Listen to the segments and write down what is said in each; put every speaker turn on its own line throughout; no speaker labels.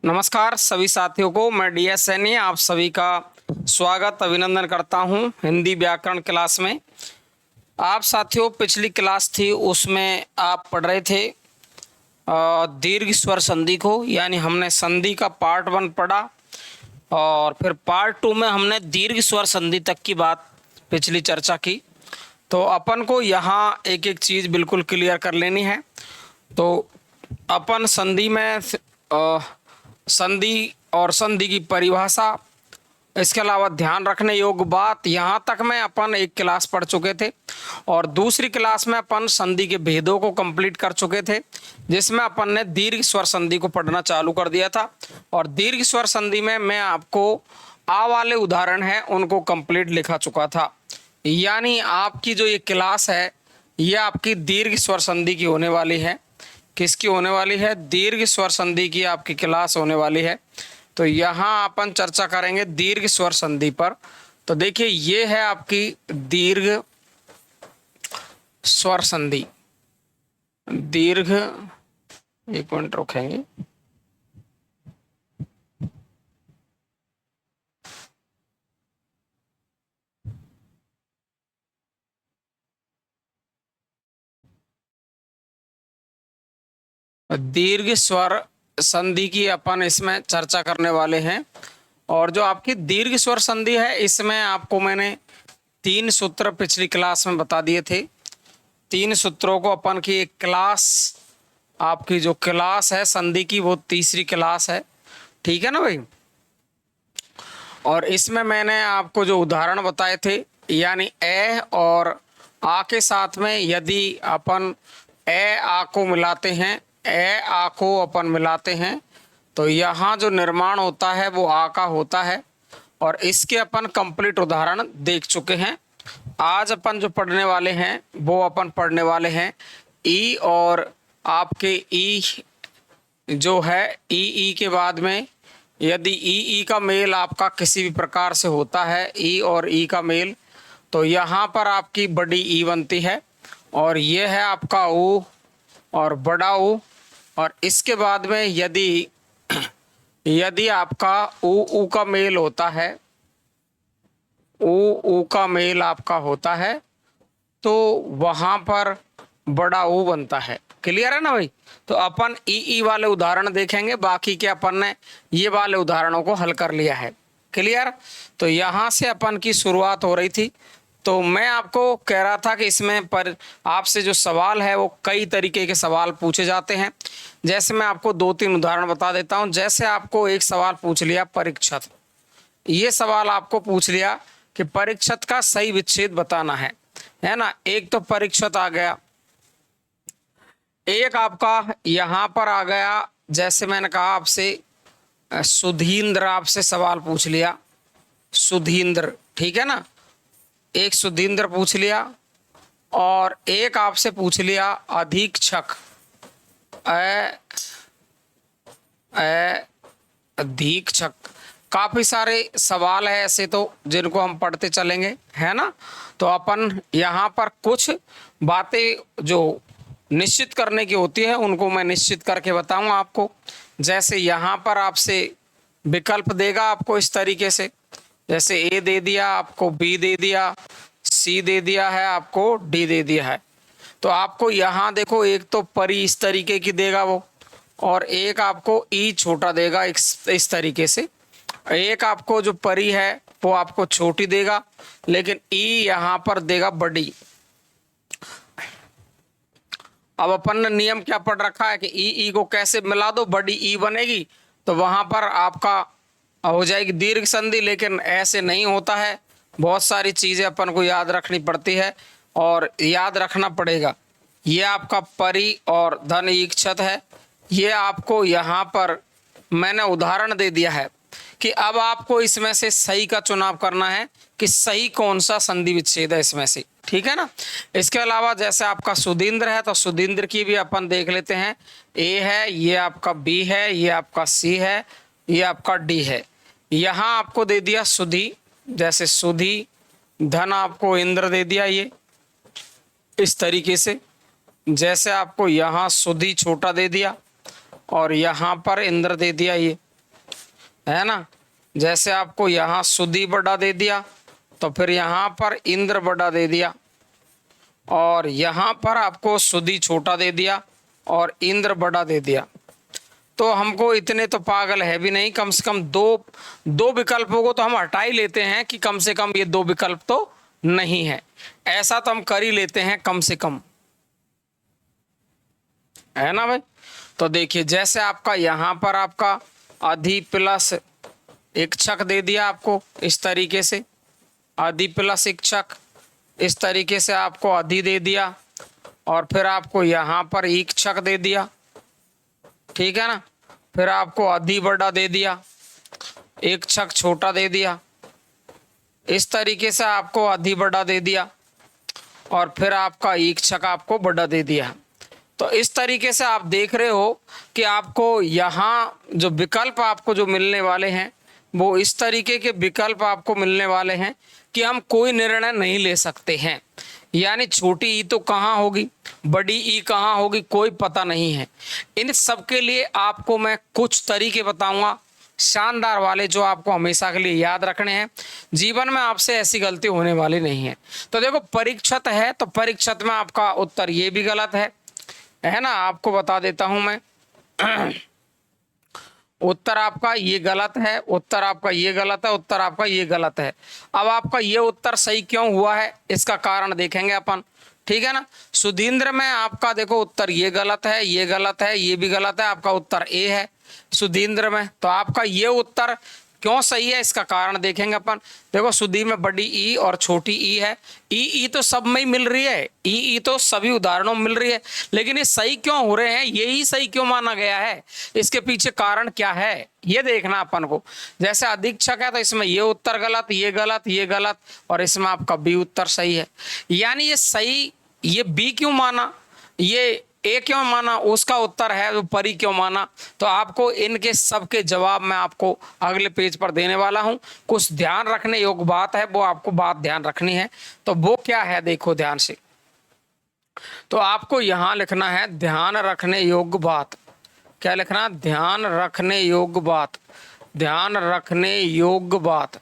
नमस्कार सभी साथियों को, मैं DS सैनी आप सभी का स्वागत अभिनंदन करता हूं हिंदी व्याकरण क्लास में। आप साथियों पिछली क्लास थी उसमें आप पढ़ रहे थे दीर्घ स्वर संधि को, यानी हमने संधि का पार्ट 1 पढ़ा और फिर पार्ट 2 में हमने दीर्घ स्वर संधि तक की बात पिछली चर्चा की। तो अपन को यहाँ एक एक चीज़ बिल्कुल क्लियर कर लेनी है। तो अपन संधि में संधि और संधि की परिभाषा, इसके अलावा ध्यान रखने योग्य बात, यहाँ तक में अपन एक क्लास पढ़ चुके थे और दूसरी क्लास में अपन संधि के भेदों को कंप्लीट कर चुके थे, जिसमें अपन ने दीर्घ स्वर संधि को पढ़ना चालू कर दिया था। और दीर्घ स्वर संधि में मैं आपको आ वाले उदाहरण हैं उनको कंप्लीट लिखा चुका था। यानी आपकी जो ये क्लास है ये आपकी दीर्घ स्वर संधि की होने वाली है। किसकी होने वाली है? दीर्घ स्वर संधि की आपकी क्लास होने वाली है। तो यहाँ अपन चर्चा करेंगे दीर्घ स्वर संधि पर। तो देखिए ये है आपकी दीर्घ स्वर संधि। दीर्घ, एक मिनट रुकेंगे। दीर्घ स्वर संधि की अपन इसमें चर्चा करने वाले हैं। और जो आपकी दीर्घ स्वर संधि है इसमें आपको मैंने 3 सूत्र पिछली क्लास में बता दिए थे। 3 सूत्रों को अपन की एक क्लास, आपकी जो क्लास है संधि की वो तीसरी क्लास है, ठीक है ना भाई। और इसमें मैंने आपको जो उदाहरण बताए थे, यानी ए और आ के साथ में यदि अपन ए आ को मिलाते हैं, ए आ को अपन मिलाते हैं तो यहाँ जो निर्माण होता है वो आ का होता है। और इसके अपन कंप्लीट उदाहरण देख चुके हैं। आज अपन जो पढ़ने वाले हैं वो अपन पढ़ने वाले हैं ई, और आपके ई जो है ई के बाद में यदि ई का मेल आपका किसी भी प्रकार से होता है, ई और ई का मेल, तो यहाँ पर आपकी बड़ी ई बनती है और ये है आपका ऊ और बड़ा ऊ। और इसके बाद में यदि आपका ऊ का मेल होता है, ऊ का मेल आपका होता है तो वहाँ पर बड़ा ऊ बनता है। क्लियर है ना भाई। तो अपन ई वाले उदाहरण देखेंगे, बाकी के अपन ने ये वाले उदाहरणों को हल कर लिया है। क्लियर। तो यहाँ से अपन की शुरुआत हो रही थी। तो मैं आपको कह रहा था कि इसमें पर आपसे जो सवाल है वो कई तरीके के सवाल पूछे जाते हैं। जैसे मैं आपको 2-3 उदाहरण बता देता हूँ। जैसे आपको एक सवाल पूछ लिया परीक्षत, ये सवाल आपको पूछ लिया कि परीक्षत का सही विच्छेद बताना है ना। एक तो परीक्षत आ गया, एक आपका यहाँ पर आ गया, जैसे मैंने कहा आपसे सुधींद्र आपसे सवाल पूछ लिया, सुधींद्र, ठीक है ना। एक सुधींद्र पूछ लिया और एक आपसे पूछ लिया अधीक्षक, अधीक्षक। काफी सारे सवाल है ऐसे तो जिनको हम पढ़ते चलेंगे, है ना। तो अपन यहाँ पर कुछ बातें जो निश्चित करने की होती है उनको मैं निश्चित करके बताऊंगा आपको। जैसे यहाँ पर आपसे विकल्प देगा आपको इस तरीके से, जैसे ए दे दिया आपको, बी दे दिया, सी दे दिया है आपको, डी दे दिया है। तो आपको यहाँ देखो एक तो परी इस तरीके की देगा वो, और एक आपको ई छोटा देगा इस तरीके से। एक आपको जो परी है वो आपको छोटी देगा, लेकिन ई यहाँ पर देगा बड़ी। अब अपन ने नियम क्या पढ़ रखा है कि ई को कैसे मिला दो, बड़ी ई बनेगी तो वहां पर आपका हो जाएगी दीर्घ संधि। लेकिन ऐसे नहीं होता है, बहुत सारी चीजें अपन को याद रखनी पड़ती है और याद रखना पड़ेगा। ये आपका परी और धन ईक्षत है। ये आपको यहाँ पर मैंने उदाहरण दे दिया है कि अब आपको इसमें से सही का चुनाव करना है कि सही कौन सा संधि विच्छेद है इसमें से, ठीक है ना। इसके अलावा जैसे आपका सुधींद्र है तो सुधींद्र की भी अपन देख लेते हैं। ए है, ये आपका बी है, ये आपका सी है, ये आपका डी है। यहाँ आपको दे दिया सुधी, जैसे सुधी, धन आपको इंद्र दे दिया ये इस तरीके से। जैसे आपको यहाँ सुधी छोटा दे दिया और यहाँ पर इंद्र दे दिया ये, है ना। जैसे आपको यहाँ सुदी बड़ा दे दिया, तो फिर यहाँ पर इंद्र बड़ा दे दिया, और यहाँ पर आपको सुदी छोटा दे दिया और इंद्र बड़ा दे दिया। तो हमको इतने तो पागल है भी नहीं, कम से कम दो दो विकल्पों को तो हम हटा ही लेते हैं कि कम से कम ये दो विकल्प तो नहीं है, ऐसा तो हम कर ही लेते हैं कम से कम, है ना भाई। तो देखिए जैसे आपका यहाँ पर आपका अधि प्लस इक्षक दे दिया आपको इस तरीके से, अधि प्लस इक्षक, इस तरीके से आपको अधि दे दिया, और फिर आपको यहाँ पर इक्षक दे दिया, ठीक है ना। फिर आपको अधि बड़ा दे दिया, इक्षक छोटा दे दिया, इस तरीके से आपको अधि बड़ा दे दिया, और फिर आपका इक्षक आपको बड़ा दे दिया। तो इस तरीके से आप देख रहे हो कि आपको यहाँ जो विकल्प आपको जो मिलने वाले हैं वो इस तरीके के विकल्प आपको मिलने वाले हैं कि हम कोई निर्णय नहीं ले सकते हैं। यानी छोटी ई तो कहाँ होगी, बड़ी ई कहाँ होगी, कोई पता नहीं है। इन सब के लिए आपको मैं कुछ तरीके बताऊंगा शानदार वाले, जो आपको हमेशा के लिए याद रखने हैं। जीवन में आपसे ऐसी गलती होने वाली नहीं है। तो देखो परीक्षित है, तो परीक्षित में आपका उत्तर ये भी गलत है ना। आपको बता देता हूं मैं उत्तर आपका ये गलत है, उत्तर आपका ये गलत है, उत्तर आपका ये गलत है। अब आपका ये उत्तर सही क्यों हुआ है इसका कारण देखेंगे अपन, ठीक है ना। सुधींद्र में आपका देखो उत्तर ये गलत है, ये गलत है, ये भी गलत है, आपका उत्तर ए है सुधींद्र में। तो आपका ये उत्तर क्यों सही है इसका कारण देखेंगे अपन। देखो सुधी में बड़ी ई और छोटी ई है, ई तो सब में ही मिल रही है, ई तो सभी उदाहरणों में मिल रही है, लेकिन ये सही क्यों हो रहे हैं, ये ही सही क्यों माना गया है, इसके पीछे कारण क्या है ये देखना अपन को। जैसे अधीक्षक है तो इसमें ये उत्तर गलत, ये गलत, ये गलत, और इसमें आपका बी उत्तर सही है। यानी ये सही, ये बी क्यों माना, ये ए क्यों माना, उसका उत्तर है वो परी क्यों माना। तो आपको इनके सबके जवाब मैं आपको अगले पेज पर देने वाला हूं। कुछ ध्यान रखने योग्य बात है, वो आपको बात ध्यान रखनी है। तो वो क्या है देखो ध्यान से। तो आपको यहां लिखना है ध्यान रखने योग्य बात। क्या लिखना, ध्यान रखने योग्य बात, ध्यान रखने योग्य बात,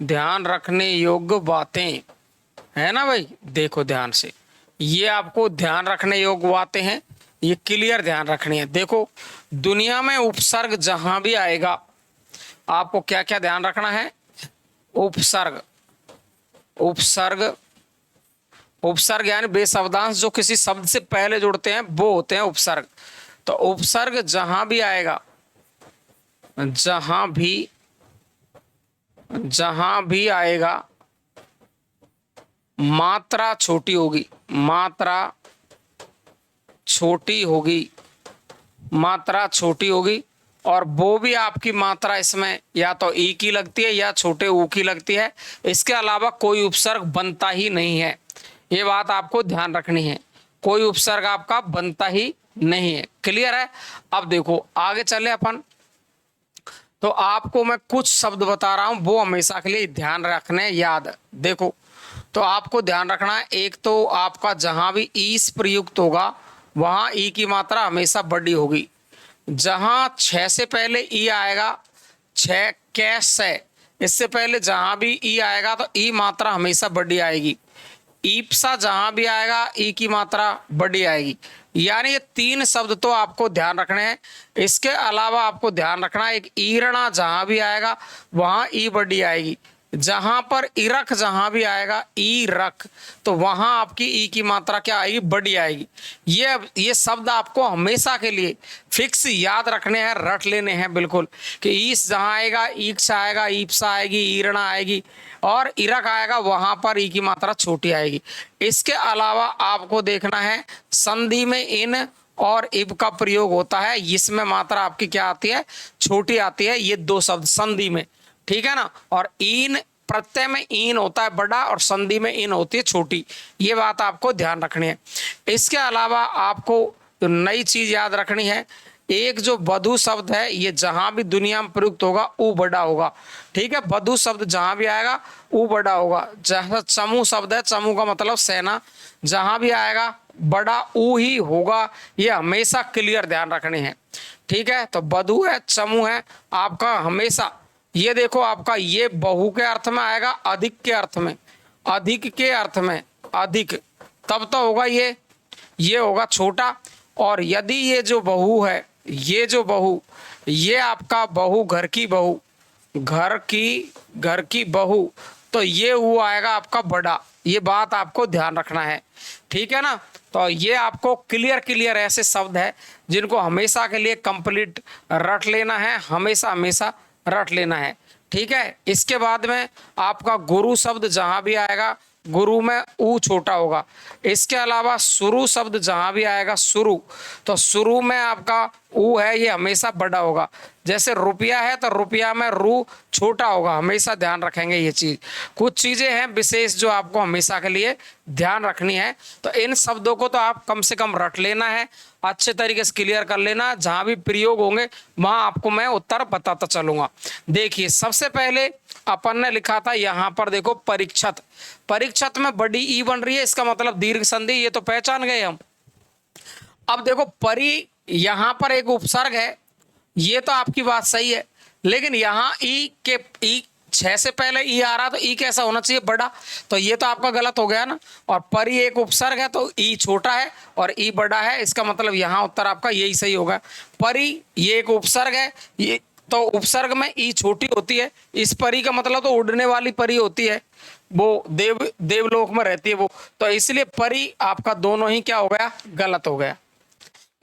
ध्यान रखने योग्य बातें, है ना भाई। देखो ध्यान से, ये आपको ध्यान रखने योग्य बातें हैं, ये क्लियर ध्यान रखनी है। देखो दुनिया में उपसर्ग जहां भी आएगा आपको क्या क्या ध्यान रखना है। उपसर्ग, उपसर्ग, उपसर्ग यानी बेशब्दांश जो किसी शब्द से पहले जुड़ते हैं वो होते हैं उपसर्ग। तो उपसर्ग जहां भी आएगा, जहां भी आएगा मात्रा छोटी होगी, मात्रा छोटी होगी, मात्रा छोटी होगी, और वो भी आपकी मात्रा इसमें या तो ई की लगती है या छोटे ऊ की लगती है। इसके अलावा कोई उपसर्ग बनता ही नहीं है, ये बात आपको ध्यान रखनी है। कोई उपसर्ग आपका बनता ही नहीं है, क्लियर है। अब देखो आगे चले अपन। तो आपको मैं कुछ शब्द बता रहा हूं, वो हमेशा के लिए ध्यान रखने याद। देखो तो आपको ध्यान रखना है, एक तो आपका जहां भी ईस प्रयुक्त होगा वहां ई की मात्रा हमेशा बड़ी होगी। जहां 6 से पहले ई आएगा, 6 कैश है, इससे पहले जहां भी ई आएगा तो ई मात्रा हमेशा बड़ी आएगी। ईप्सा जहां भी आएगा ई की मात्रा बड़ी आएगी। यानी ये 3 शब्द तो आपको ध्यान रखने हैं। इसके अलावा आपको ध्यान रखना है एक ईरणा जहां भी आएगा वहां ई बड़ी आएगी। जहां पर इरख जहां भी आएगा ई रख, तो वहां आपकी ई की मात्रा क्या आएगी, बड़ी आएगी। ये शब्द आपको हमेशा के लिए फिक्स याद रखने हैं, रट लेने हैं बिल्कुल, कि ईस जहां आएगा ईक्ष आएगा, ईप्सा आएगी, ईरणा आएगी, और इरख आएगा वहां पर ई की मात्रा छोटी आएगी। इसके अलावा आपको देखना है संधि में इन और इब का प्रयोग होता है, इसमें मात्रा आपकी क्या आती है, छोटी आती है। ये 2 शब्द संधि में, ठीक है ना। और इन प्रत्यय में इन होता है बड़ा और संधि में इन होती है छोटी, ये बात आपको ध्यान रखनी है। इसके अलावा आपको जो नई चीज याद रखनी है, एक जो वधु शब्द है ये जहां भी दुनिया में प्रयुक्त होगा ऊ बड़ा होगा, ठीक है। वधु शब्द जहां भी आएगा ऊ बड़ा होगा। जैसा चमू शब्द है, चमू का मतलब सेना, जहां भी आएगा बड़ा ऊ ही होगा, ये हमेशा क्लियर ध्यान रखने हैं, ठीक है। तो वधु है, चमू है, आपका हमेशा ये देखो आपका ये बहु के अर्थ में आएगा, अधिक के अर्थ में, अधिक के अर्थ में, अधिक, तब तो होगा ये होगा छोटा। और यदि ये जो बहु है, ये जो बहु, ये आपका बहु, घर की बहु, घर की बहू, तो ये हुआ आएगा आपका बड़ा। ये बात आपको ध्यान रखना है, ठीक है ना। तो ये आपको क्लियर ऐसे शब्द है जिनको हमेशा के लिए कंप्लीट रट लेना है, हमेशा रट लेना है, ठीक है। इसके बाद में आपका गुरु शब्द जहां भी आएगा, गुरु में ऊ छोटा होगा। इसके अलावा शुरू शब्द जहां भी आएगा, शुरू, तो शुरू में आपका ऊ है, ये हमेशा बड़ा होगा। जैसे रुपया है तो रुपया में रू छोटा होगा, हमेशा ध्यान रखेंगे ये चीज। कुछ चीजें हैं विशेष जो आपको हमेशा के लिए ध्यान रखनी है। तो इन शब्दों को तो आप कम से कम रट लेना है, अच्छे तरीके से क्लियर कर लेना। जहां भी प्रयोग होंगे वहां आपको मैं उत्तर बताता चलूंगा। देखिए सबसे पहले अपन ने लिखा था यहां पर, देखो परीक्षत, परीक्षत में बड़ी ई बन रही है, इसका मतलब दीर्घ संधि, ये तो पहचान गए हम। अब देखो परी, यहां पर एक उपसर्ग है, ये तो आपकी बात सही है, लेकिन यहां ई 6 से पहले ई आ रहा, तो ई कैसा होना चाहिए, बड़ा, तो ये तो आपका गलत हो गया ना। और परी एक उपसर्ग है तो ई छोटा है और ई बड़ा है, इसका मतलब यहां उत्तर आपका यही सही होगा। परी ये एक उपसर्ग है, ये तो उपसर्ग में ई छोटी होती है, इस परी का मतलब तो उड़ने वाली परी होती है, वो देवलोक में रहती है वो, तो इसलिए परी आपका दोनों ही क्या हो गया, गलत हो गया।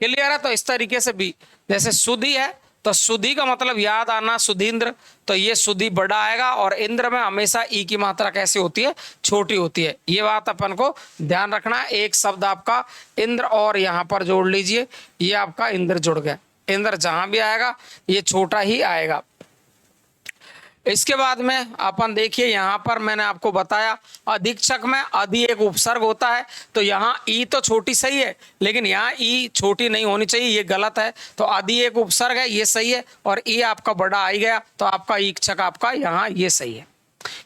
क्लियर है। तो इस तरीके से भी, जैसे सुधी है तो सुधी का मतलब याद आना, सुधींद्र, तो ये सुधी बड़ा आएगा और इंद्र में हमेशा ई की मात्रा कैसे होती है, छोटी होती है। ये बात अपन को ध्यान रखना है। एक शब्द आपका इंद्र और यहाँ पर जोड़ लीजिए, ये आपका इंद्र जुड़ गया। इंद्र जहां भी आएगा ये छोटा ही आएगा। इसके बाद में अपन देखिए यहां पर मैंने आपको बताया अधीक्षक में अधि एक उपसर्ग होता है, तो यहाँ ई तो छोटी सही है, लेकिन यहाँ ई छोटी नहीं होनी चाहिए, ये गलत है। तो अधि एक उपसर्ग है, ये सही है, और ई आपका बड़ा आ गया, तो आपका ईक्षक आपका यहाँ ये सही है।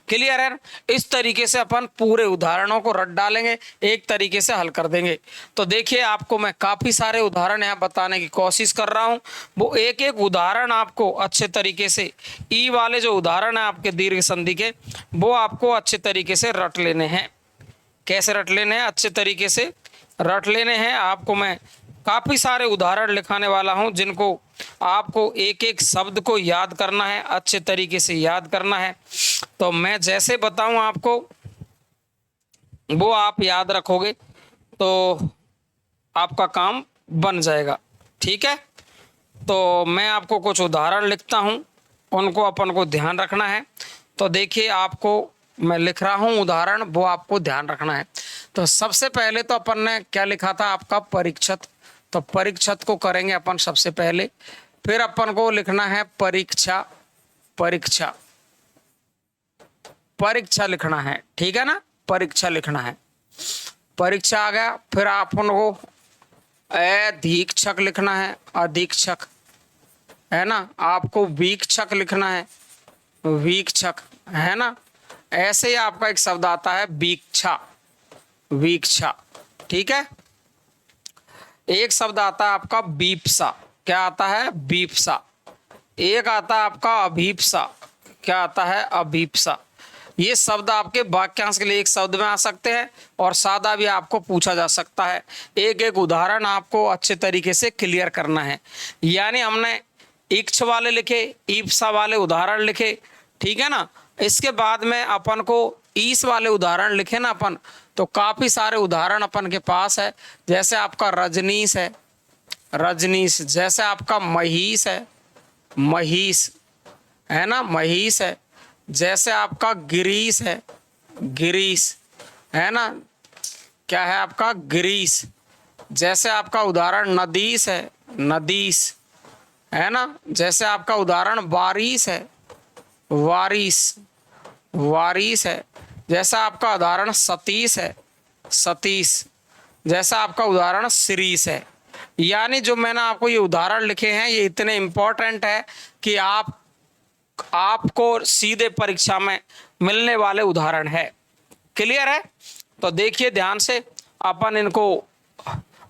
क्लियर है। इस तरीके से अपन पूरे उदाहरणों को रट डालेंगे, एक तरीके से हल कर देंगे। तो देखिए आपको मैं काफी सारे उदाहरण यहाँ बताने की कोशिश कर रहा हूँ, वो एक एक उदाहरण आपको अच्छे तरीके से, ई वाले जो उदाहरण है आपके दीर्घ संधि के, वो आपको अच्छे तरीके से रट लेने हैं। कैसे रट लेने हैं, अच्छे तरीके से रट लेने हैं। आपको मैं काफ़ी सारे उदाहरण लिखाने वाला हूं, जिनको आपको एक एक शब्द को याद करना है, अच्छे तरीके से याद करना है। तो मैं जैसे बताऊं आपको, वो आप याद रखोगे तो आपका काम बन जाएगा, ठीक है। तो मैं आपको कुछ उदाहरण लिखता हूं, उनको अपन को ध्यान रखना है। तो देखिए आपको मैं लिख रहा हूं उदाहरण, वो आपको ध्यान रखना है। तो सबसे पहले तो अपन ने क्या लिखा था, आपका परीक्षत, तो परीक्षत को करेंगे अपन सबसे पहले। फिर अपन को लिखना है परीक्षा, परीक्षा, परीक्षा लिखना है, ठीक है ना, परीक्षा लिखना है, परीक्षा आ गया। फिर अपन को अधीक्षक लिखना है, अधीक्षक, है ना। आपको वीक्षक लिखना है, वीक्षक, है ना। ऐसे ही आपका एक शब्द आता है वीक्षा, वीक्षा, ठीक है। एक शब्द आता है आपका बीपसा, क्या आता है, बीपसा। एक आता है आपका अभीप्सा, क्या आता है, अभीप्सा। ये शब्द आपके वाक्यांश के लिए एक शब्द में आ सकते हैं और सादा भी आपको पूछा जा सकता है। एक एक उदाहरण आपको अच्छे तरीके से क्लियर करना है। यानी हमने इक्ष वाले लिखे, ईप्सा वाले उदाहरण लिखे, ठीक है ना। इसके बाद में अपन को ईस वाले उदाहरण लिखे ना अपन, तो काफी सारे उदाहरण अपन के पास है। जैसे आपका रजनीश है, रजनीश, जैसे आपका महिष है, महिष, है ना, महिष है। जैसे आपका गिरीश है, गिरीश, है ना, क्या है आपका, गिरीश। जैसे आपका उदाहरण नदीश है, नदीश, है ना। जैसे आपका उदाहरण वारिस है, वारिस, वारिस है। जैसा आपका उदाहरण सतीश है, सतीश। जैसा आपका उदाहरण शिरीष है। यानी जो मैंने आपको ये उदाहरण लिखे हैं, ये इतने इंपॉर्टेंट है कि आपको सीधे परीक्षा में मिलने वाले उदाहरण है। क्लियर है। तो देखिए ध्यान से, अपन इनको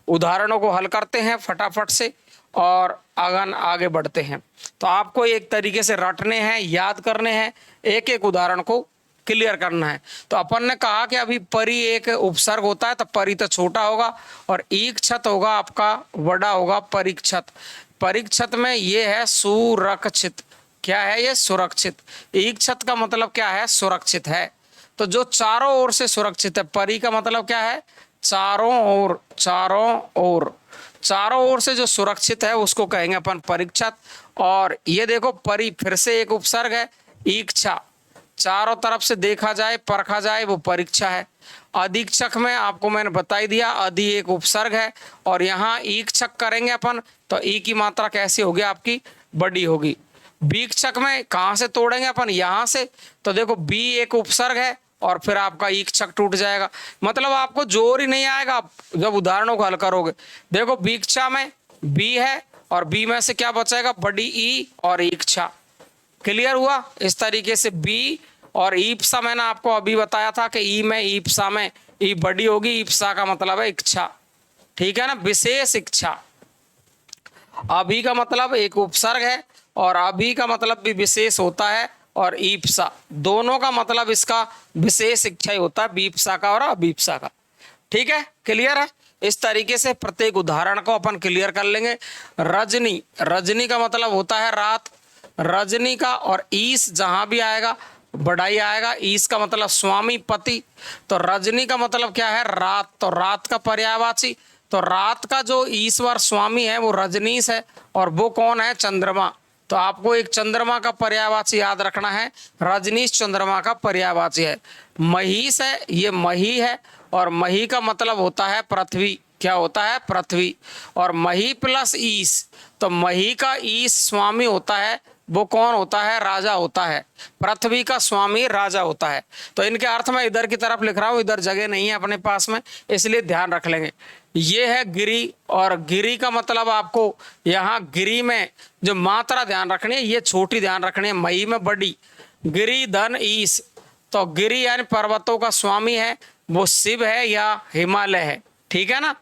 उदाहरणों को हल करते हैं फटाफट से, और अगन आगे बढ़ते हैं। तो आपको एक तरीके से रटने हैं, याद करने हैं, एक एक उदाहरण को क्लियर करना है। तो अपन ने कहा कि अभी परी एक उपसर्ग होता है, तो परी तो छोटा होगा और ईक्षत होगा आपका बड़ा होगा, परीक्षत। परीक्षत में ये है सुरक्षित। क्या है ये? सुरक्षित। ईक्षत का मतलब क्या है? सुरक्षित है। तो जो चारों ओर से सुरक्षित है, परी का मतलब क्या है? चारों ओर, चारों ओर, चारों ओर से जो सुरक्षित है उसको कहेंगे अपन परीक्षत। और ये देखो परी फिर से एक उपसर्ग है, ईक्षा, चारों तरफ से देखा जाए परखा जाए वो परीक्षा है। अधीक्षक में आपको मैंने बता ही दिया, अधि एक उपसर्ग है और यहाँ ईक्षक करेंगे अपन, तो ई की मात्रा कैसी होगी आपकी? बड़ी होगी। बीक्षक में कहाँ से तोड़ेंगे अपन? यहाँ से। तो देखो बी एक उपसर्ग है और फिर आपका ईक्षक टूट जाएगा, मतलब आपको जोर ही नहीं आएगा जब उदाहरणों को हल करोगे। देखो बीक्षा में बी है और बी में से क्या बचेगा? बड़ी ई और ईक्षा। क्लियर हुआ? इस तरीके से बी और ईप्सा मैंने आपको अभी बताया था कि ई में ईप्सा में ई बड़ी होगी, ईप्सा का मतलब है इच्छा, ठीक है ना, विशेष इच्छा। अभी का मतलब एक उपसर्ग है और अभी का मतलब भी विशेष होता है, और ईप्सा दोनों का मतलब इसका विशेष इच्छा ही होता है, बीप्सा का और अभीप्सा का। ठीक है, क्लियर है? इस तरीके से प्रत्येक उदाहरण को अपन क्लियर कर लेंगे। रजनी, रजनी का मतलब होता है रात, रजनी का और ईस जहां भी आएगा बढ़ाई आएगा, ईस का मतलब स्वामी पति, तो रजनी का मतलब क्या है? रात, तो रात का पर्यायवाची, तो रात का जो ईश्वर स्वामी है वो रजनीश है और वो कौन है? चंद्रमा। तो आपको एक चंद्रमा का पर्यायवाची याद रखना है, रजनीश चंद्रमा का पर्यायवाची है। महीस है, ये मही है और मही का मतलब होता है पृथ्वी। क्या होता है? पृथ्वी। और मही प्लस ईस, तो मही का ईस स्वामी होता है, वो कौन होता है? राजा होता है। पृथ्वी का स्वामी राजा होता है। तो इनके अर्थ में इधर की तरफ लिख रहा हूं, इधर जगह नहीं है अपने पास में, इसलिए ध्यान रख लेंगे। ये है गिरी, और गिरी का मतलब आपको यहाँ गिरी में जो मात्रा ध्यान रखनी है, ये छोटी ध्यान रखनी है, मई में बड़ी। गिरी धन ईस, तो गिरी यानी पर्वतों का स्वामी है, वो शिव है या हिमालय है, ठीक है ना,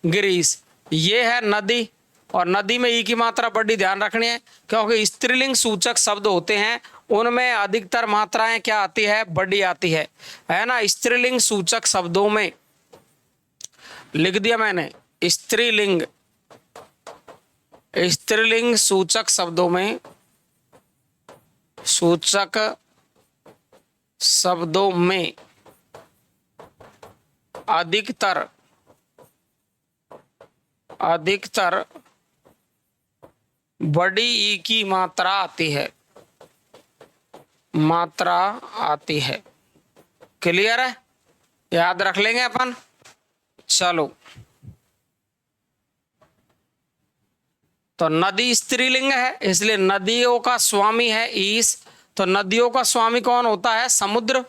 गिरीश। ये है नदी, और नदी में ई की मात्रा बड़ी ध्यान रखनी है, क्योंकि स्त्रीलिंग सूचक शब्द होते हैं उनमें अधिकतर मात्राएं क्या आती है? बड़ी आती है ना। स्त्रीलिंग सूचक शब्दों में लिख दिया मैंने, स्त्रीलिंग, स्त्रीलिंग सूचक शब्दों में, सूचक शब्दों में अधिकतर बड़ी ई की मात्रा आती है, मात्रा आती है। क्लियर है? याद रख लेंगे अपन। चलो, तो नदी स्त्रीलिंग है इसलिए नदियों का स्वामी है ईश, तो नदियों का स्वामी कौन होता है? समुद्र,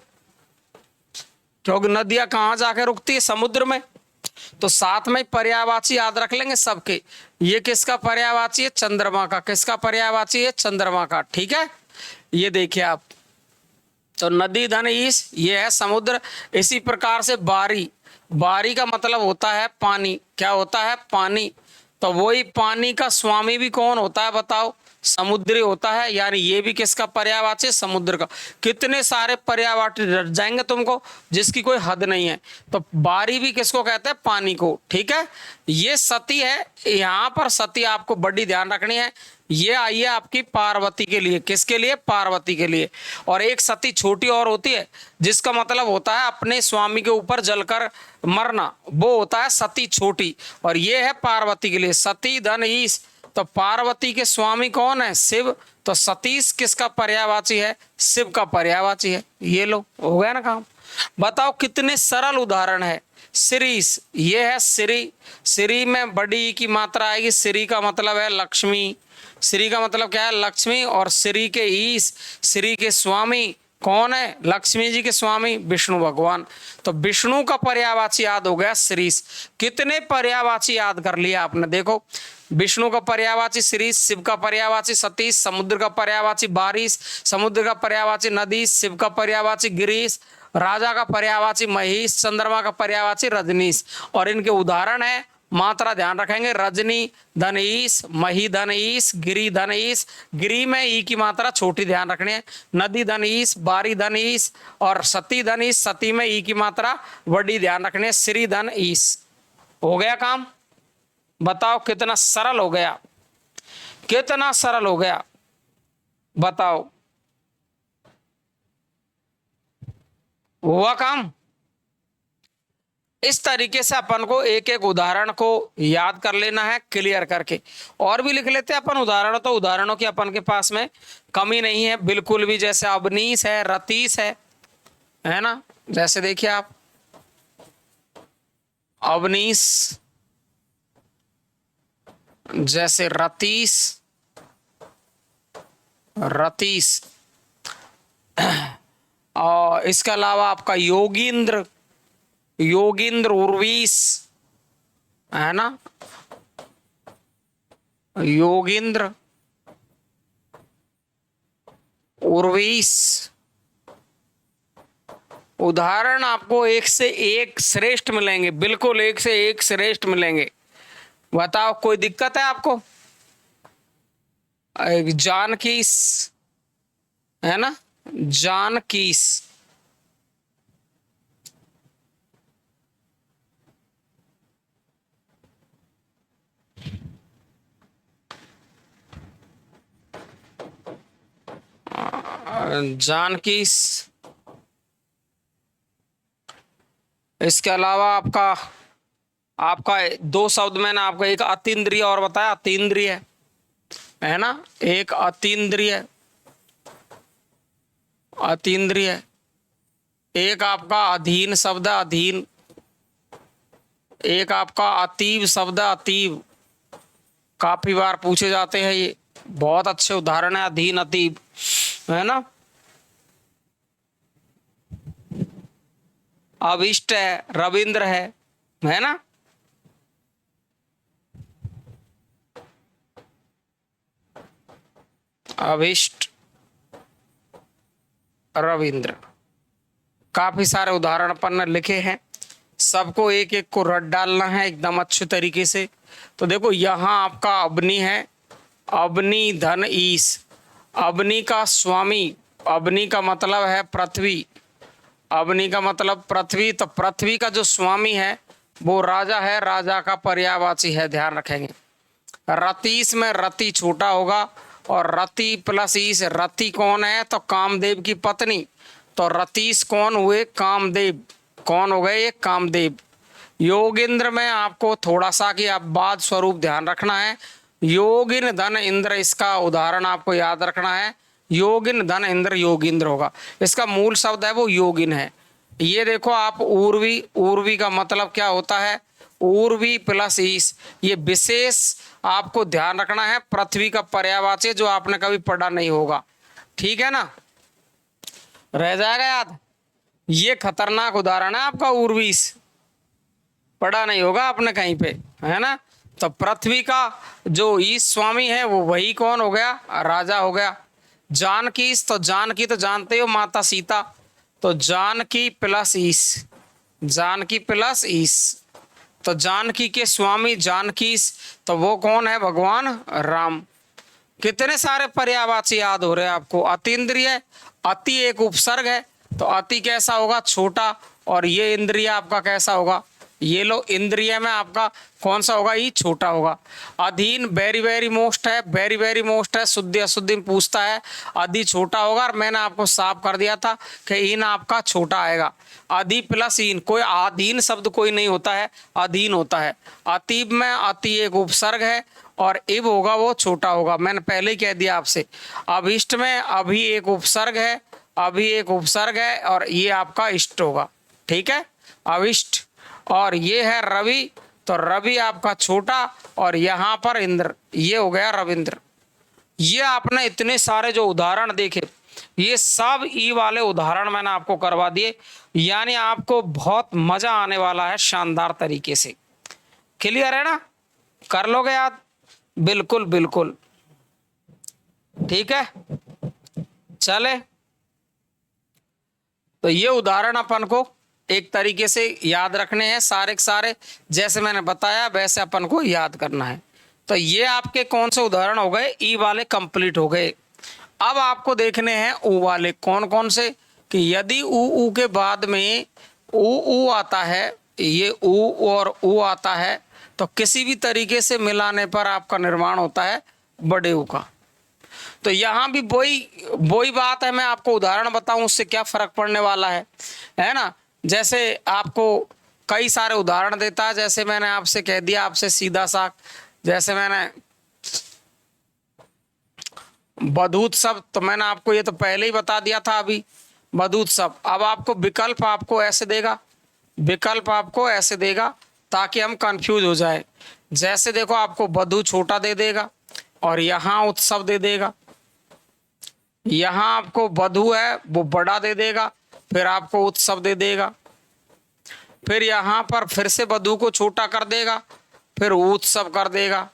क्योंकि नदियां कहां जाके रुकती है? समुद्र में। तो साथ में पर्यायवाची याद रख लेंगे सबके। ये किसका पर्यायवाची है? चंद्रमा का। किसका पर्यायवाची है? चंद्रमा का। ठीक है, ये देखिए आप, तो नदी धन ईश, ये है समुद्र। इसी प्रकार से बारी, बारी का मतलब होता है पानी। क्या होता है? पानी। तो वही पानी का स्वामी भी कौन होता है बताओ? समुद्री होता है, यानी ये भी किसका पर्यायवाची? समुद्र का। कितने सारे पर्यायवाची रट जाएंगे तुमको जिसकी कोई हद नहीं है। तो बारी भी किसको कहते हैं? पानी को। ठीक है, ये सती है, यहाँ पर सती आपको बड़ी ध्यान रखनी है। ये आई है आपकी पार्वती के लिए। किसके लिए? पार्वती के लिए। और एक सती छोटी और होती है जिसका मतलब होता है अपने स्वामी के ऊपर जलकर मरना, वो होता है सती छोटी, और ये है पार्वती के लिए। सती धन ईश, तो पार्वती के स्वामी कौन है? शिव, तो सतीश किसका पर्यायवाची है? शिव का पर्यायवाची है। ये लो, हो गया ना काम। बताओ कितने सरल उदाहरण है। श्रीस, ये है श्री, श्री में बड़ी की मात्रा आएगी। श्री का मतलब है लक्ष्मी, श्री का मतलब क्या है? लक्ष्मी। और श्री के ईश, श्री के स्वामी कौन है? लक्ष्मी जी के स्वामी विष्णु भगवान। तो विष्णु का पर्यायवाची याद हो गया श्रीश। कितने पर्यायवाची याद कर लिया आपने? देखो, विष्णु का पर्यायवाची श्रीश, शिव का पर्यायवाची सतीश, समुद्र का पर्यायवाची बारिश, समुद्र का पर्यायवाची नदी, शिव का पर्यायवाची गिरीश, राजा का पर्यायवाची महीश, चंद्रमा का पर्यायवाची रजनीश। और इनके उदाहरण है मात्रा ध्यान रखेंगे। रजनी धन ईस, मही धन ईस, गिरी धन ईस। गिरी में ई की मात्रा छोटी ध्यान रखनी है। नदी धन ईस, बारी धन ईस और सती धन ईस। सती में ई की मात्रा बड़ी ध्यान रखनी है। श्री धन ईस। हो गया काम? बताओ कितना सरल हो गया, कितना सरल हो गया, बताओ। हुआ काम? इस तरीके से अपन को एक एक उदाहरण को याद कर लेना है क्लियर करके। और भी लिख लेते हैं अपन उदाहरण, तो उदाहरणों की अपन के पास में कमी नहीं है बिल्कुल भी। जैसे अवनीश है, रतीश है ना। जैसे देखिए आप, अवनीश, जैसे रतीश, रतीश, और इसके अलावा आपका योगींद्र, योगींद्र, उर्वीश, है ना, योगींद्र, उर्वीश। उदाहरण आपको एक से एक श्रेष्ठ मिलेंगे, बिल्कुल एक से एक श्रेष्ठ मिलेंगे। बताओ कोई दिक्कत है आपको? एक जानकीस, है ना, जानकीस, जानकीस। इसके अलावा आपका आपका दो शब्द मैंने आपको एक अतीन्द्रिय और बताया, अतीन्द्रिय है ना, एक अतीन्द्रिय, अतीन्द्रिय। एक आपका अधीन शब्द है, अधीन। एक आपका अतीब शब्द है, अतीब। काफी बार पूछे जाते हैं ये, बहुत अच्छे उदाहरण है अधीन, अतीब, है ना। अभिष्ट है, रविंद्र है ना। अभिष्ट, रविंद्र। काफी सारे उदाहरण अपन ने लिखे हैं, सबको एक एक को रट डालना है एकदम अच्छे तरीके से। तो देखो यहां आपका अवनी है, अवनी धन ईश। अवनी का स्वामी, अवनी का मतलब है पृथ्वी, अवनी का मतलब पृथ्वी। तो पृथ्वी का जो स्वामी है वो राजा है, राजा का पर्यायवाची है, ध्यान रखेंगे। रतीश में रति छोटा होगा और रति प्लस ईश। रति कौन है? तो कामदेव की पत्नी। तो रतीश कौन हुए? कामदेव। कौन हो गए ये? कामदेव। योगिंद्र में आपको थोड़ा सा कि आप बाद स्वरूप ध्यान रखना है। योगिन धन इंद्र, इसका उदाहरण आपको याद रखना है। योगिन धन इंद्र, योगिंद्र होगा। इसका मूल शब्द है वो योगिन है। ये देखो आप, उर्वी, उर्वी का मतलब क्या होता है? उर्वी प्लस ईश। ये विशेष आपको ध्यान रखना है, पृथ्वी का पर्यायवाची, जो आपने कभी पढ़ा नहीं होगा, ठीक है ना, रह जाएगा याद। ये खतरनाक उदाहरण है आपका, उर्वीश, पढ़ा नहीं होगा आपने कहीं पे, है ना। तो पृथ्वी का जो ईश स्वामी है वो वही कौन हो गया? राजा हो गया। जानकी, तो जानकी तो जानते हो माता सीता, तो जानकी प्लस ईश, जानकी प्लस ईश। तो जानकी के स्वामी जानकी, तो वो कौन है? भगवान राम। कितने सारे पर्यायवाची याद हो रहे हैं आपको। अतीन्द्रिय, अति एक उपसर्ग है, तो अति कैसा होगा? छोटा। और ये इंद्रिय आपका कैसा होगा? ये लो, इंद्रिय में आपका कौन सा होगा? ये छोटा होगा। अधीन वेरी वेरी मोस्ट है, वेरी वेरी मोस्ट है, शुद्धि अशुद्धि में पूछता है, अधि छोटा होगा। और मैंने आपको साफ कर दिया था कि इन आपका छोटा आएगा। अधि प्लस इन, कोई अधीन शब्द कोई नहीं होता है, अधीन होता है। अतीब में अति एक उपसर्ग है और इब होगा वो छोटा होगा, मैंने पहले ही कह दिया आपसे। अभिष्ट में अभी एक उपसर्ग है, अभी एक उपसर्ग है और ये आपका इष्ट होगा, ठीक है, अभिष्ट। और ये है रवि, तो रवि आपका छोटा और यहाँ पर इंद्र, ये हो गया रविंद्र। ये आपने इतने सारे जो उदाहरण देखे, ये सब ई वाले उदाहरण मैंने आपको करवा दिए, यानी आपको बहुत मजा आने वाला है शानदार तरीके से। क्लियर है ना? कर लोगे याद? बिल्कुल बिल्कुल, ठीक है। चले, तो ये उदाहरण अपन को एक तरीके से याद रखने हैं सारे के सारे, जैसे मैंने बताया वैसे अपन को याद करना है। तो ये आपके कौन से उदाहरण हो गए, ई वाले कंप्लीट हो गए। अब आपको देखने हैं ऊ वाले, कौन कौन से, कि यदि ऊ के बाद में ऊ आता है, ये ऊ और ऊ आता है, तो किसी भी तरीके से मिलाने पर आपका निर्माण होता है बड़े ऊ का। तो यहाँ भी वही बात है, मैं आपको उदाहरण बताऊं उससे क्या फर्क पड़ने वाला है ना। जैसे आपको कई सारे उदाहरण देता है, जैसे मैंने आपसे कह दिया, आपसे सीधा सा, जैसे मैंने बधूत शब्द, तो मैंने आपको ये तो पहले ही बता दिया था अभी, बधूत शब्द। अब आपको विकल्प आपको ऐसे देगा, विकल्प आपको ऐसे देगा ताकि हम कंफ्यूज हो जाए। जैसे देखो आपको बधू छोटा दे देगा और यहाँ उत्सव दे देगा, यहाँ आपको बधू है वो बड़ा दे देगा, फिर आपको उत्सव दे देगा, फिर यहाँ पर फिर से बधू को छोटा कर देगा, फिर उत्सव कर देगा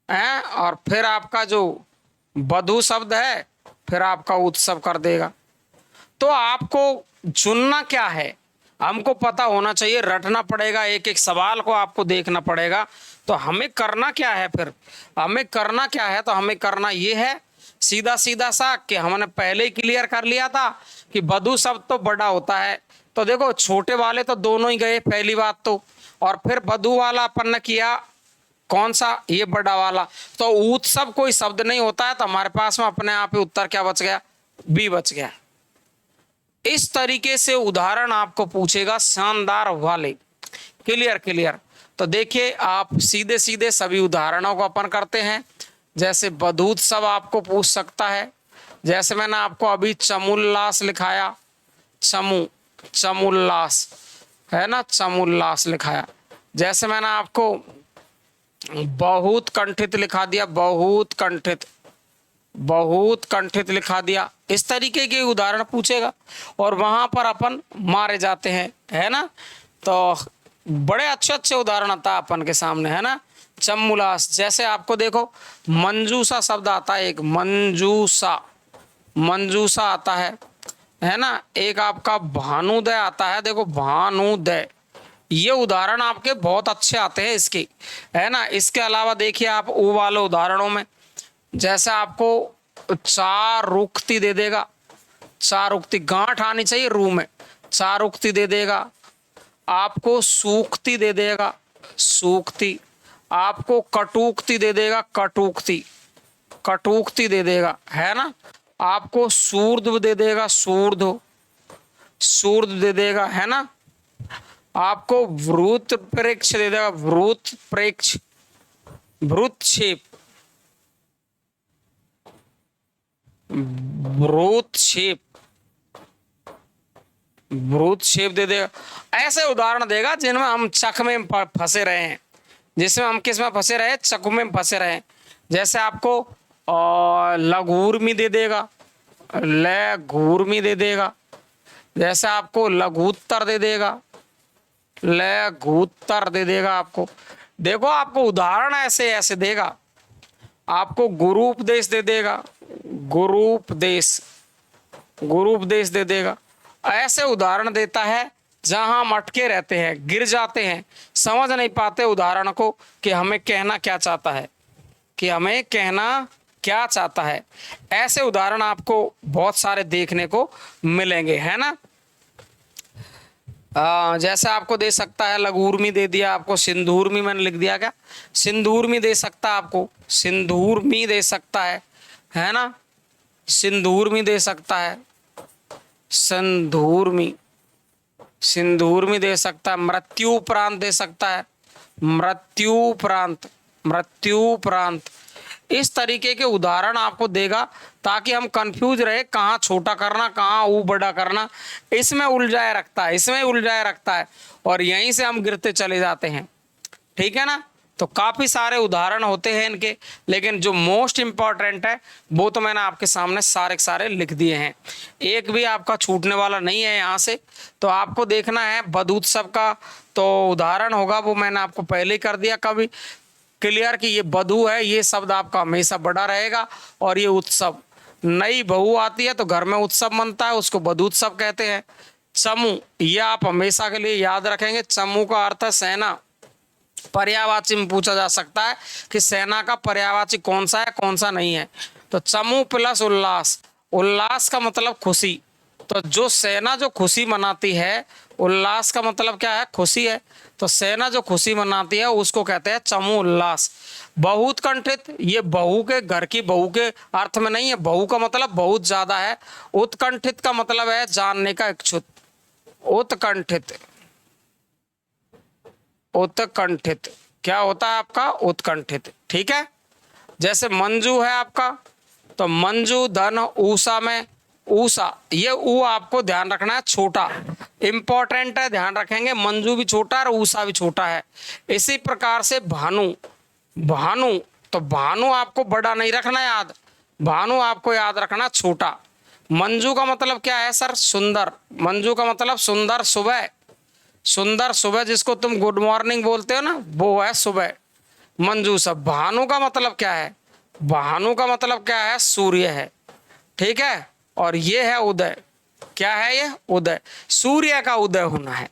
है, और फिर आपका जो बधू शब्द है फिर आपका उत्सव कर देगा। तो आपको चुनना क्या है, हमको पता होना चाहिए, रटना पड़ेगा, एक एक सवाल को आपको देखना पड़ेगा। तो हमें करना क्या है, फिर हमें करना क्या है, तो हमें करना ये है सीधा सीधा सा कि हमने पहले ही क्लियर कर लिया था कि बधू शब्द तो बड़ा होता है। तो देखो छोटे वाले तो दोनों ही गए पहली बात तो, और फिर बधू वाला अपन ने किया कौन सा, ये बड़ा वाला। तो उत्सव कोई शब्द नहीं होता है, तो हमारे पास में अपने आप ही उत्तर क्या बच गया, बी बच गया। इस तरीके से उदाहरण आपको पूछेगा शानदार वाले, क्लियर क्लियर। तो देखिए आप सीधे सीधे सभी उदाहरणों को अपन करते हैं। जैसे बधूत सब आपको पूछ सकता है, जैसे मैंने आपको अभी चमुल्लास लिखाया, चमुल्लास है ना, चमुल्लास लिखाया। जैसे मैंने आपको बहुत कंठित लिखा दिया, बहुत कंठित लिखा दिया। इस तरीके के उदाहरण पूछेगा और वहां पर अपन मारे जाते हैं, है ना। तो बड़े अच्छे अच्छे उदाहरण आता है अपन के सामने, है ना। चमुलास, जैसे आपको देखो मंजूसा शब्द आता है, एक मंजूसा आता है ना। एक आपका भानुदय आता है, देखो भानुदय, ये उदाहरण आपके बहुत अच्छे आते हैं इसके, है ना। इसके अलावा देखिए आप ऊ वाले उदाहरणों में, जैसे आपको चारुक्ति दे देगा, चारुक्ति गांठ आनी चाहिए रू में, चारुक्ति दे देगा। आपको सूक्ति दे देगा, सूक्ति। आपको कटुक्ति दे देगा, कटुक्ति दे देगा, है ना। आपको सूर्ध दे देगा, सूर्ध दे देगा, है ना। आपको वृत्त प्रेक्ष दे देगा, वृत्त प्रेक्ष, वृत्तक्षेप, वृत्तक्षेप दे देगा। ऐसे उदाहरण देगा जिनमें हम चक में फंसे रहे हैं, जिसमें हम किस में फंसे रहे, चक में फंसे रहे। जैसे आपको लघूर्मी दे देगा, लघूर्मी दे देगा। जैसे आपको लघुत्तर दे देगा, लघुत्तर दे देगा। आपको देखो आपको उदाहरण ऐसे ऐसे देगा। आपको गुरुपदेश दे देगा, गुरुपदेश दे देगा। ऐसे उदाहरण देता है जहां हम अटके रहते हैं, गिर जाते हैं, समझ नहीं पाते उदाहरण को कि हमें कहना क्या चाहता है, कि हमें कहना क्या चाहता है। ऐसे उदाहरण आपको बहुत सारे देखने को मिलेंगे, है ना। जैसे आपको दे सकता है लघूर्मी दे दिया, आपको सिंधूर्मी मैंने लिख दिया, क्या सिंधूर्मी दे सकता है, आपको सिंधूर्मी दे सकता है ना। सिंधूर्मी दे सकता है, सिंधूर्मी दे सकता है। मृत्युपरांत दे सकता है, मृत्युपरांत। इस तरीके के उदाहरण आपको देगा ताकि हम कंफ्यूज रहे कहाँ छोटा करना कहाँ ऊ बड़ा करना, इसमें उलझाए रखता है और यहीं से हम गिरते चले जाते हैं, ठीक है ना। तो काफ़ी सारे उदाहरण होते हैं इनके, लेकिन जो मोस्ट इम्पॉर्टेंट है वो तो मैंने आपके सामने सारे के सारे लिख दिए हैं, एक भी आपका छूटने वाला नहीं है यहाँ से। तो आपको देखना है बधूत्सव का तो उदाहरण होगा, वो मैंने आपको पहले ही कर दिया कभी क्लियर कि ये बधू है, ये शब्द आपका हमेशा बड़ा रहेगा। और ये उत्सव, नई बहू आती है तो घर में उत्सव मनता है, उसको बधूत्सव कहते हैं। चमू, यह आप हमेशा के लिए याद रखेंगे। चमू का अर्थ है सेना। पर्यायवाची में पूछा जा सकता है कि सेना का पर्यायवाची कौन सा है कौन सा नहीं है। तो चमू प्लस उल्लास, उल्लास का मतलब खुशी। तो जो सेना जो खुशी मनाती है, उल्लास का मतलब क्या है, खुशी है। तो सेना जो खुशी मनाती है उसको कहते हैं चमू उल्लास। बहुत कंठित, ये बहू के घर की बहू के अर्थ में नहीं है। बहू का मतलब बहुत ज्यादा है। उत्कंठित का मतलब है जानने का इच्छुक। उत्कंठित, उत्कंठित क्या होता है आपका, उत्कंठित। ठीक है। जैसे मंजू है आपका, तो मंजू धन ऊषा में, ऊषा, ये ऊ आपको ध्यान रखना है छोटा, इंपॉर्टेंट है, ध्यान रखेंगे। मंजू भी छोटा और ऊषा भी छोटा है। इसी प्रकार से भानु, भानु, तो भानु आपको बड़ा नहीं रखना याद, भानु आपको याद रखना छोटा। मंजू का मतलब क्या है सर, सुंदर। मंजू का मतलब सुंदर सुबह, सुंदर सुबह जिसको तुम गुड मॉर्निंग बोलते हो ना, वो है सुबह मंजू सब। भानु का मतलब क्या है, भानु का मतलब क्या है, सूर्य है। ठीक है। और ये है उदय, क्या है ये, उदय, सूर्य का उदय होना है।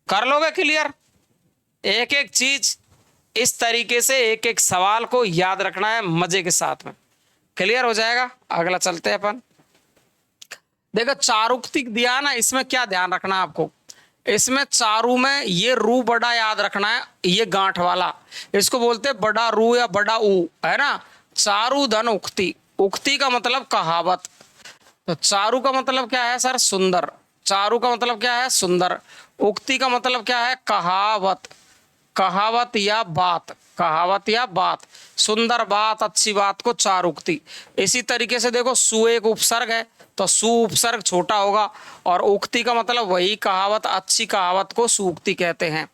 कर लोगे क्लियर। एक एक चीज इस तरीके से एक एक सवाल को याद रखना है मजे के साथ में, क्लियर हो जाएगा। अगला चलते हैं अपन। देखो चारुक्ति दिया ना, इसमें क्या ध्यान रखना है आपको, इसमें चारू में ये रू बड़ा याद रखना है, ये गांठ वाला, इसको बोलते हैं बड़ा रू या बड़ा ऊ, है ना। चारू धन उक्ति, उक्ति का मतलब कहावत। तो चारू का मतलब क्या है सर, सुंदर। चारू का मतलब क्या है, सुंदर। उक्ति का मतलब क्या है, कहावत, कहावत या बात, कहावत या बात, सुंदर बात, अच्छी बात को चारुक्ति। इसी तरीके से देखो सु एक उपसर्ग है, तो सु उपसर्ग छोटा होगा, और उक्ति का मतलब वही कहावत, अच्छी कहावत को सूक्ति कहते हैं।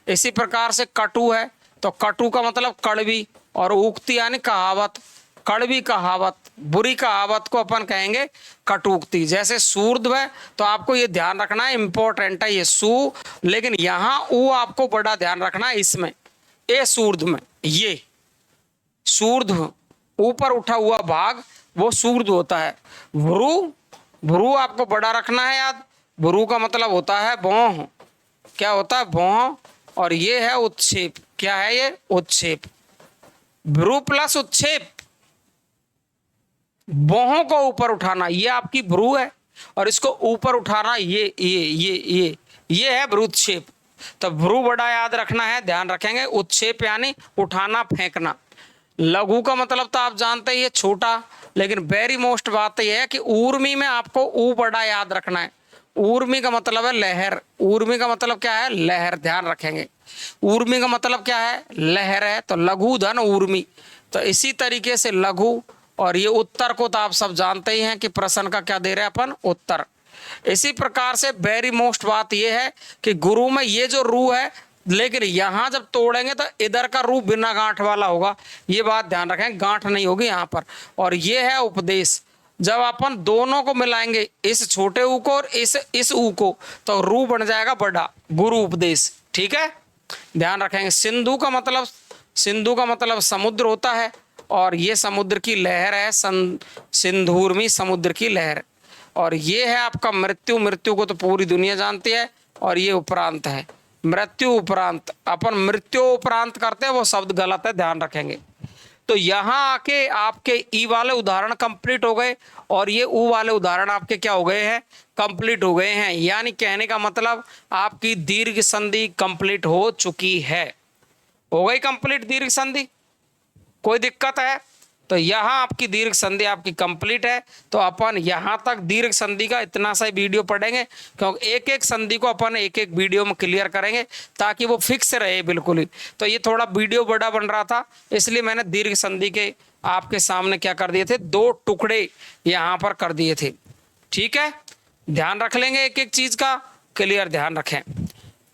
इसी प्रकार से कटु है, तो कटु का मतलब कड़वी, और उक्ति यानी कहावत, कड़वी कहावत, बुरी कहावत को अपन कहेंगे कटुक्ति। जैसे सूर्ध्व है, तो आपको ये ध्यान रखना है, इंपॉर्टेंट है ये सु, लेकिन यहाँ ऊ आपको बड़ा ध्यान रखना है इसमें, ए सूर्ध्व में, ये सूर्ध्व ऊपर उठा हुआ भाग वो सूर्ध्व होता है। भ्रू, भ्रू आपको बड़ा रखना है याद, भ्रू का मतलब होता है भौं, क्या होता है, भौं। और ये है उत्क्षेप, क्या है ये, उत्क्षेप। भ्रू प्लस उत्क्षेप, भौहों को ऊपर उठाना, ये आपकी भ्रू है, और इसको ऊपर उठाना, ये है भ्रूक्षेप। तो भ्रू बड़ा याद रखना है, ध्यान रखेंगे। उत्क्षेप यानी उठाना, फेंकना। लघु का मतलब तो आप जानते ही, ये छोटा, लेकिन वेरी मोस्ट बात यह है कि ऊर्मी में आपको ऊ बड़ा याद रखना है। ऊर्मी का मतलब है लहर, ऊर्मी का मतलब क्या है, लहर, ध्यान रखेंगे। ऊर्मी का मतलब क्या है, लहर है। तो लघु धन ऊर्मी, तो इसी तरीके से लघु, और ये उत्तर को तो आप सब जानते ही हैं कि प्रश्न का क्या दे रहे हैं अपन, उत्तर। इसी प्रकार से वेरी मोस्ट बात यह है कि गुरु में ये जो रू है, लेकिन यहां जब तोड़ेंगे तो इधर का रू बिना गांठ वाला होगा, ये बात ध्यान रखें, गांठ नहीं होगी यहां पर। और ये है उपदेश, जब अपन दोनों को मिलाएंगे, इस छोटे ऊ को और इस ऊ को, तो रू बन जाएगा बड़ा, गुरु उपदेश। ठीक है, ध्यान रखेंगे। सिंधु का मतलब, सिंधु का मतलब समुद्र होता है, और ये समुद्र की लहर है, सिंधूर्मी समुद्र की लहर। और ये है आपका मृत्यु, मृत्यु को तो पूरी दुनिया जानती है, और ये उपरांत है, मृत्यु उपरांत। अपन मृत्यु उपरांत करते हैं, वो शब्द गलत है, ध्यान रखेंगे। तो यहाँ आके आपके ई वाले उदाहरण कंप्लीट हो गए, और ये ऊ वाले उदाहरण आपके क्या हो गए हैं, कंप्लीट हो गए हैं। यानी कहने का मतलब आपकी दीर्घ संधि कंप्लीट हो चुकी है, हो गई कंप्लीट दीर्घ संधि। कोई दिक्कत है तो यहाँ आपकी दीर्घ संधि आपकी कंप्लीट है। तो अपन यहाँ तक दीर्घ संधि का इतना सा वीडियो पढ़ेंगे, क्योंकि एक एक संधि को अपन एक एक वीडियो में क्लियर करेंगे, ताकि वो फिक्स रहे बिल्कुल ही। तो ये थोड़ा वीडियो बड़ा बन रहा था, इसलिए मैंने दीर्घ संधि के आपके सामने क्या कर दिए थे, 2 टुकड़े यहाँ पर कर दिए थे। ठीक है, ध्यान रख लेंगे, एक एक चीज का क्लियर ध्यान रखें।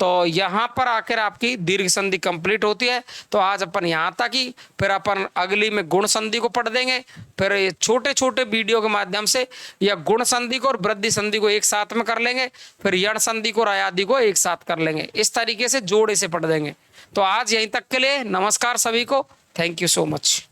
तो यहाँ पर आकर आपकी दीर्घ संधि कंप्लीट होती है। तो आज अपन यहाँ तक ही, फिर अपन अगली में गुण संधि को पढ़ देंगे। फिर ये छोटे छोटे वीडियो के माध्यम से या गुण संधि को और वृद्धि संधि को एक साथ में कर लेंगे, फिर यण संधि को और अयादि को एक साथ कर लेंगे। इस तरीके से जोड़े से पढ़ देंगे। तो आज यहीं तक के लिए नमस्कार सभी को, थैंक यू सो मच।